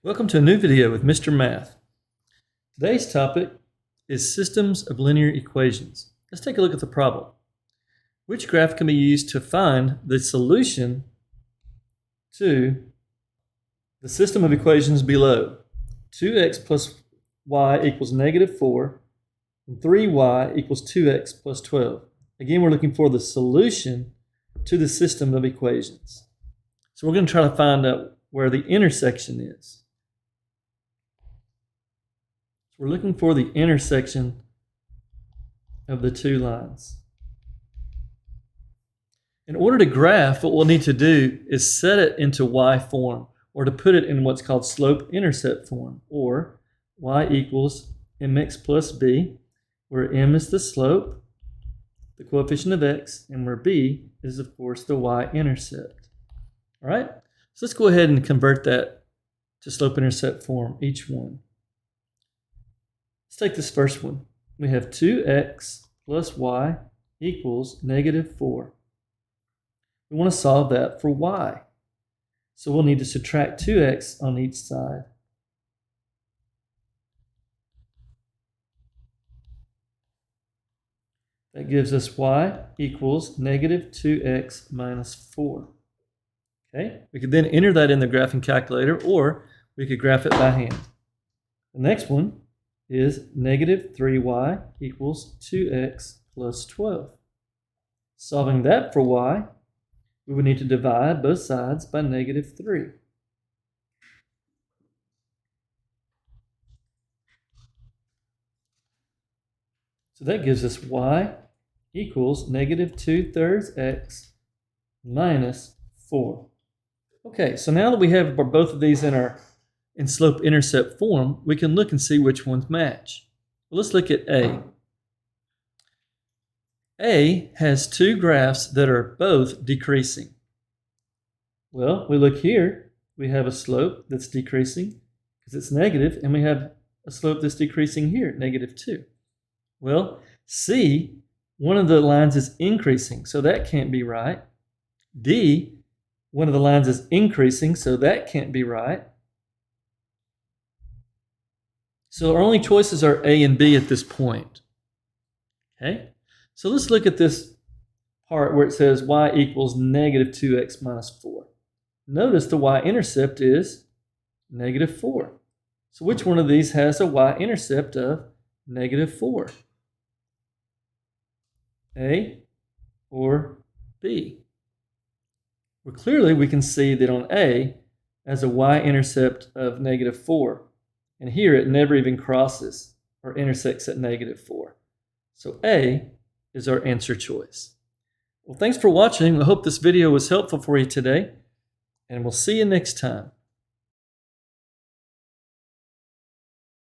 Welcome to a new video with Mr. Math. Today's topic is systems of linear equations. Let's take a look at the problem. Which graph can be used to find the solution to the system of equations below? 2x plus y equals negative 4, and 3y equals 2x plus 12. Again, we're looking for the solution to the system of equations. So we're going to try to find out where the intersection is. We're looking for the intersection of the two lines. In order to graph, what we'll need to do is set it into y form, or to put it in what's called slope-intercept form, or y equals mx plus b, where m is the slope, the coefficient of x, and where b is, of course, the y-intercept. All right? So let's go ahead and convert that to slope-intercept form, each one. Let's take this first one. We have 2x plus y equals negative 4. We want to solve that for y. So we'll need to subtract 2x on each side. That gives us y equals negative 2x minus 4. Okay, we could then enter that in the graphing calculator, or we could graph it by hand. The next one is negative 3y equals 2x plus 12. Solving that for y, we would need to divide both sides by negative 3. So that gives us y equals negative 2/3 x minus 4. Okay, so now that we have both of these in slope-intercept form, we can look and see which ones match. Well, let's look at A. A has two graphs that are both decreasing. Well, we look here, we have a slope that's decreasing because it's negative, and we have a slope that's decreasing here, negative 2. Well, C, one of the lines is increasing, so that can't be right. D, one of the lines is increasing, so that can't be right. So our only choices are A and B at this point. Okay, so let's look at this part where it says y equals negative 2x minus 4. Notice the y-intercept is negative 4. So which one of these has a y-intercept of negative 4? A or B? Well, clearly we can see that on A has a y-intercept of negative 4. And here it never even crosses or intersects at negative 4. So A is our answer choice. Well, thanks for watching. I hope this video was helpful for you today, and we'll see you next time.